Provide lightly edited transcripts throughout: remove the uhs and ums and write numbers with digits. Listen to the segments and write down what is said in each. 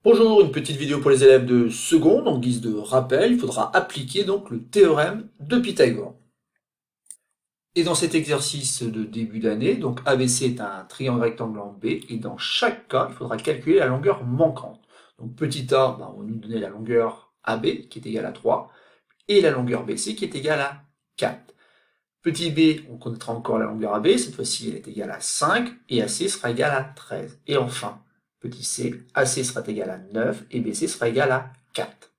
Bonjour, une petite vidéo pour les élèves de seconde. En guise de rappel, il faudra appliquer donc le théorème de Pythagore. Et dans cet exercice de début d'année, donc ABC est un triangle rectangle en B, et dans chaque cas, il faudra calculer la longueur manquante. Donc petit a, on va nous donner la longueur AB qui est égale à 3, et la longueur BC qui est égale à 4. Petit b, on connaîtra encore la longueur AB, cette fois-ci elle est égale à 5, et AC sera égal à 13. Et enfin, petit c, AC sera égal à 9, et BC sera égal à 4.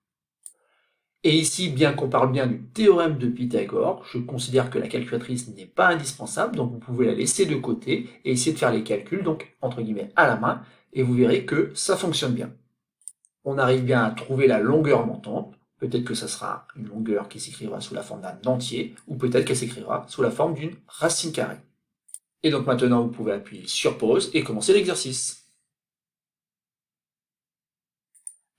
Et ici, bien qu'on parle bien du théorème de Pythagore, je considère que la calculatrice n'est pas indispensable, donc vous pouvez la laisser de côté et essayer de faire les calculs, donc entre guillemets à la main, et vous verrez que ça fonctionne bien. On arrive bien à trouver la longueur montante. Peut-être que ça sera une longueur qui s'écrira sous la forme d'un entier, ou peut-être qu'elle s'écrira sous la forme d'une racine carrée. Et donc maintenant, vous pouvez appuyer sur pause et commencer l'exercice.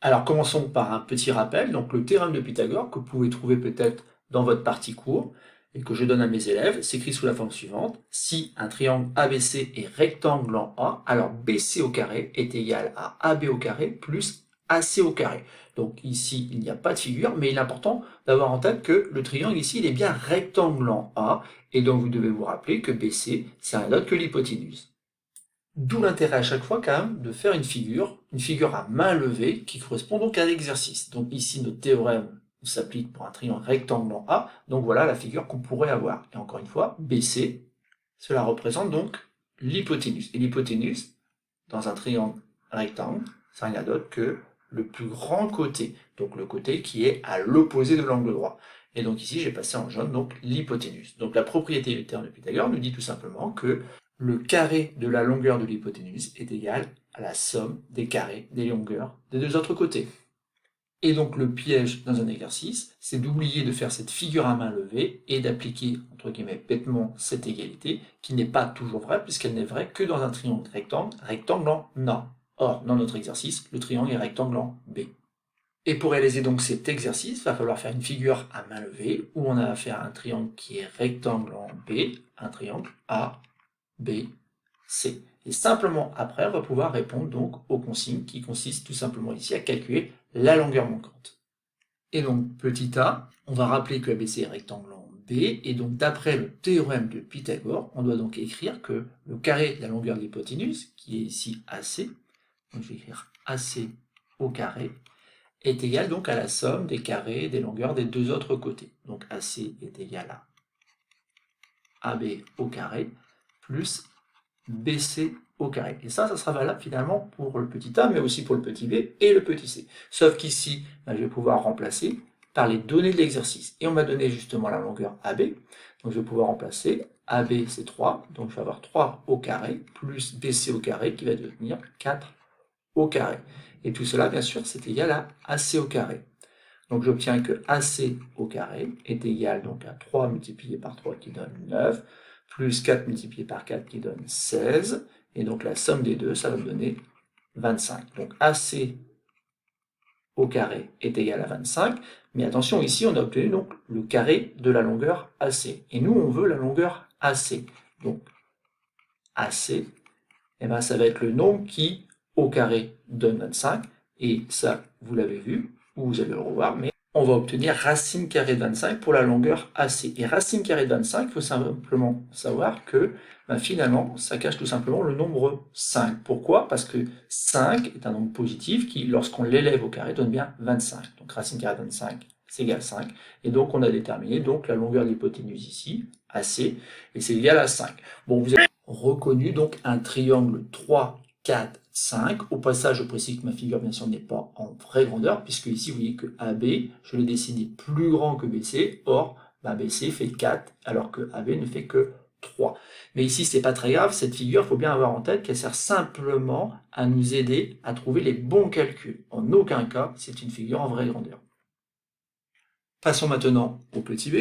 Alors commençons par un petit rappel, donc le théorème de Pythagore, que vous pouvez trouver peut-être dans votre partie cours, et que je donne à mes élèves, s'écrit sous la forme suivante. Si un triangle ABC est rectangle en A, alors BC au carré est égal à AB au carré plus AC au carré. Donc ici, il n'y a pas de figure, mais il est important d'avoir en tête que le triangle ici, il est bien rectangle en A, et donc vous devez vous rappeler que BC, c'est rien d'autre que l'hypoténuse. D'où l'intérêt à chaque fois quand même de faire une figure à main levée qui correspond donc à l'exercice. Donc ici notre théorème s'applique pour un triangle rectangle en A, donc voilà la figure qu'on pourrait avoir. Et encore une fois, BC, cela représente donc l'hypoténuse. Et l'hypoténuse, dans un triangle rectangle, c'est rien d'autre que le plus grand côté, donc le côté qui est à l'opposé de l'angle droit. Et donc ici, j'ai passé en jaune donc l'hypoténuse. Donc la propriété du théorème de Pythagore nous dit tout simplement que le carré de la longueur de l'hypoténuse est égal à la somme des carrés des longueurs des deux autres côtés. Et donc le piège dans un exercice, c'est d'oublier de faire cette figure à main levée et d'appliquer, entre guillemets, bêtement cette égalité, qui n'est pas toujours vraie, puisqu'elle n'est vraie que dans un triangle rectangle en A. Or, dans notre exercice, le triangle est rectangle en B. Et pour réaliser donc cet exercice, il va falloir faire une figure à main levée, où on a affaire à un triangle qui est rectangle en B, un triangle A, B, C. Et simplement après, on va pouvoir répondre donc aux consignes qui consistent tout simplement ici à calculer la longueur manquante. Et donc, petit a, on va rappeler que ABC est rectangle en B, et donc d'après le théorème de Pythagore, on doit donc écrire que le carré de la longueur de l'hypoténuse, qui est ici AC, donc je vais écrire AC au carré, est égal donc à la somme des carrés des longueurs des deux autres côtés. Donc AC est égal à AB au carré plus BC au carré. Et ça sera valable finalement pour le petit a, mais aussi pour le petit b et le petit c. Sauf qu'ici, je vais pouvoir remplacer par les données de l'exercice. Et on m'a donné justement la longueur AB. Donc je vais pouvoir remplacer AB c'est 3, donc je vais avoir 3 au carré, plus BC au carré qui va devenir 4 au carré. Et tout cela, bien sûr, c'est égal à AC au carré. Donc j'obtiens que AC au carré est égal donc à 3 multiplié par 3 qui donne 9, plus 4 multiplié par 4 qui donne 16, et donc la somme des deux, ça va me donner 25. Donc AC au carré est égal à 25, mais attention, ici on a obtenu donc le carré de la longueur AC, et nous on veut la longueur AC. Donc AC, eh ben, ça va être le nombre qui au carré donne 25, et ça vous l'avez vu, ou vous allez le revoir, mais on va obtenir racine carrée de 25 pour la longueur AC. Et racine carrée de 25, il faut simplement savoir que finalement, ça cache tout simplement le nombre 5. Pourquoi? Parce que 5 est un nombre positif qui, lorsqu'on l'élève au carré, donne bien 25. Donc racine carrée de 25, c'est égal à 5. Et donc on a déterminé donc la longueur de l'hypoténuse ici, AC, et c'est égal à 5. Bon, vous avez reconnu donc un triangle 3, 4, 5. Au passage, je précise que ma figure, bien sûr, n'est pas en vraie grandeur, puisque ici, vous voyez que AB, je l'ai dessiné plus grand que BC. Or, BC fait 4, alors que AB ne fait que 3. Mais ici, c'est pas très grave. Cette figure, il faut bien avoir en tête qu'elle sert simplement à nous aider à trouver les bons calculs. En aucun cas, c'est une figure en vraie grandeur. Passons maintenant au petit b.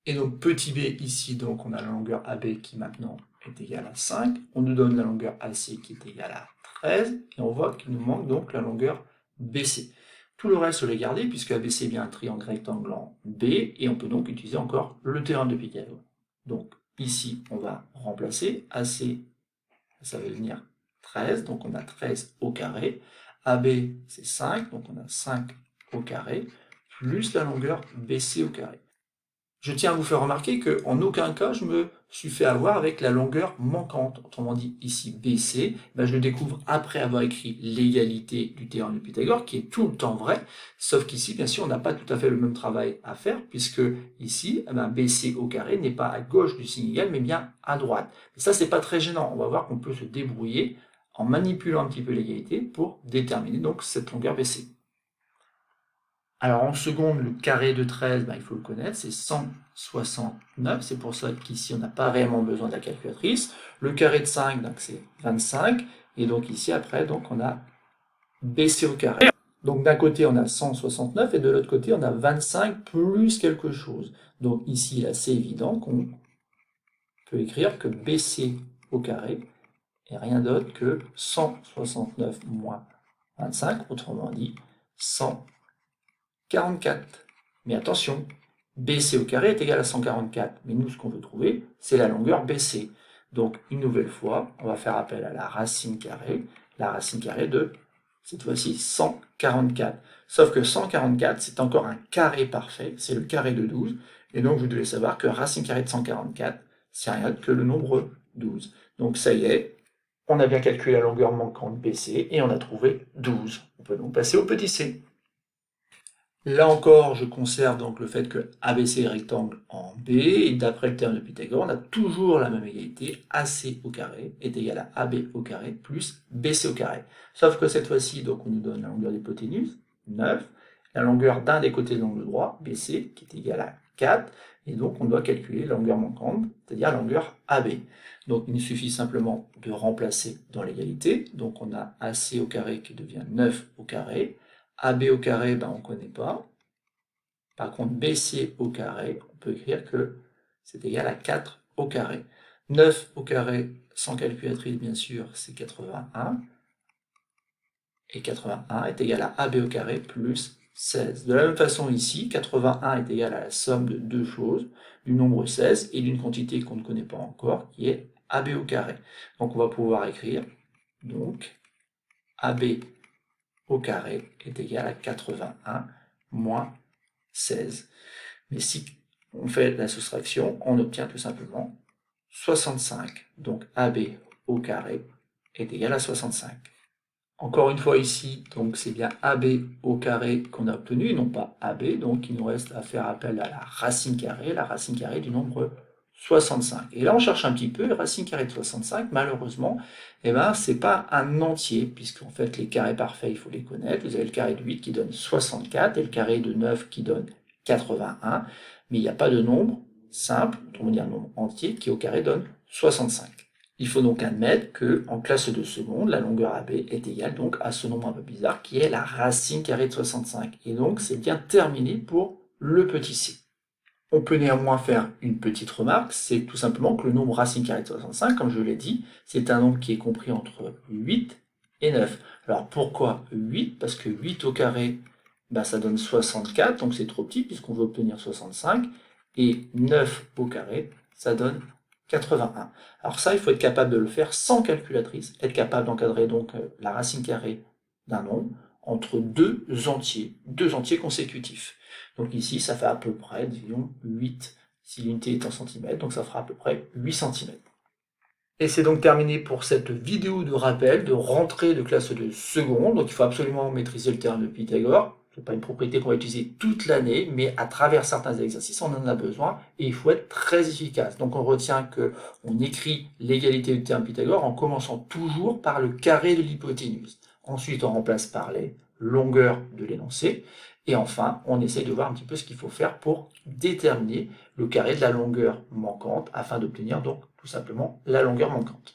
Et donc, petit b, ici, donc, on a la longueur AB qui maintenant est égale à 5. On nous donne la longueur AC qui est égale à 13. Et on voit qu'il nous manque donc la longueur BC. Tout le reste, je l'ai gardé, puisque ABC est bien un triangle rectangle en B, et on peut donc utiliser encore le théorème de Pythagore. Donc, ici, on va remplacer AC, ça va devenir 13, donc on a 13 au carré. AB, c'est 5, donc on a 5 au carré, plus la longueur BC au carré. Je tiens à vous faire remarquer qu'en aucun cas je me suis fait avoir avec la longueur manquante. Autrement dit, ici BC, je le découvre après avoir écrit l'égalité du théorème de Pythagore, qui est tout le temps vrai, sauf qu'ici, bien sûr, on n'a pas tout à fait le même travail à faire, puisque ici, BC au carré n'est pas à gauche du signe égal, mais bien à droite. Et ça, c'est pas très gênant. On va voir qu'on peut se débrouiller en manipulant un petit peu l'égalité pour déterminer donc cette longueur BC. Alors en seconde, le carré de 13, il faut le connaître, c'est 169, c'est pour ça qu'ici on n'a pas réellement besoin de la calculatrice. Le carré de 5, donc c'est 25, et donc ici après, donc on a BC au carré. Donc d'un côté on a 169, et de l'autre côté on a 25 plus quelque chose. Donc ici, là, c'est évident qu'on peut écrire que BC au carré est rien d'autre que 169 moins 25, autrement dit 144. Mais attention, BC au carré est égal à 144. Mais nous, ce qu'on veut trouver, c'est la longueur BC. Donc, une nouvelle fois, on va faire appel à la racine carrée de, cette fois-ci, 144. Sauf que 144, c'est encore un carré parfait, c'est le carré de 12. Et donc, vous devez savoir que racine carrée de 144, c'est rien que le nombre 12. Donc, ça y est, on a bien calculé la longueur manquante BC et on a trouvé 12. On peut donc passer au petit c. Là encore, je conserve donc le fait que ABC est rectangle en B, et d'après le théorème de Pythagore, on a toujours la même égalité, AC au carré est égal à AB au carré plus BC au carré. Sauf que cette fois-ci, donc on nous donne la longueur de l'hypoténuse, 9, la longueur d'un des côtés de l'angle droit, BC, qui est égal à 4, et donc on doit calculer la longueur manquante, c'est-à-dire la longueur AB. Donc il nous suffit simplement de remplacer dans l'égalité, donc on a AC au carré qui devient 9 au carré, AB au carré, on ne connaît pas. Par contre, BC au carré, on peut écrire que c'est égal à 4 au carré. 9 au carré, sans calculatrice bien sûr, c'est 81. Et 81 est égal à AB au carré plus 16. De la même façon ici, 81 est égal à la somme de deux choses, du nombre 16 et d'une quantité qu'on ne connaît pas encore, qui est AB au carré. Donc on va pouvoir écrire, donc, AB au carré est égal à 81 moins 16. Mais si on fait la soustraction, on obtient tout simplement 65. Donc AB au carré est égal à 65. Encore une fois ici, donc c'est bien AB au carré qu'on a obtenu, non pas AB, donc il nous reste à faire appel à la racine carrée du nombre 65. Et là, on cherche un petit peu, racine carrée de 65, malheureusement, c'est pas un entier, puisqu'en fait, les carrés parfaits, il faut les connaître. Vous avez le carré de 8 qui donne 64, et le carré de 9 qui donne 81, mais il n'y a pas de nombre simple, on va dire un nombre entier, qui au carré donne 65. Il faut donc admettre que, en classe de seconde, la longueur AB est égale donc à ce nombre un peu bizarre, qui est la racine carrée de 65. Et donc, c'est bien terminé pour le petit c. On peut néanmoins faire une petite remarque, c'est tout simplement que le nombre racine carrée de 65, comme je l'ai dit, c'est un nombre qui est compris entre 8 et 9. Alors pourquoi 8? Parce que 8 au carré, ça donne 64, donc c'est trop petit puisqu'on veut obtenir 65, et 9 au carré, ça donne 81. Alors ça, il faut être capable de le faire sans calculatrice, être capable d'encadrer donc la racine carrée d'un nombre entre deux entiers consécutifs. Donc ici, ça fait à peu près, disons, 8, si l'unité est en centimètres, donc ça fera à peu près 8 cm. Et c'est donc terminé pour cette vidéo de rappel, de rentrée de classe de seconde. Donc il faut absolument maîtriser le théorème de Pythagore. Ce n'est pas une propriété qu'on va utiliser toute l'année, mais à travers certains exercices, on en a besoin et il faut être très efficace. Donc on retient qu'on écrit l'égalité du théorème de Pythagore en commençant toujours par le carré de l'hypoténuse. Ensuite, on remplace par les longueurs de l'énoncé. Et enfin, on essaye de voir un petit peu ce qu'il faut faire pour déterminer le carré de la longueur manquante afin d'obtenir donc tout simplement la longueur manquante.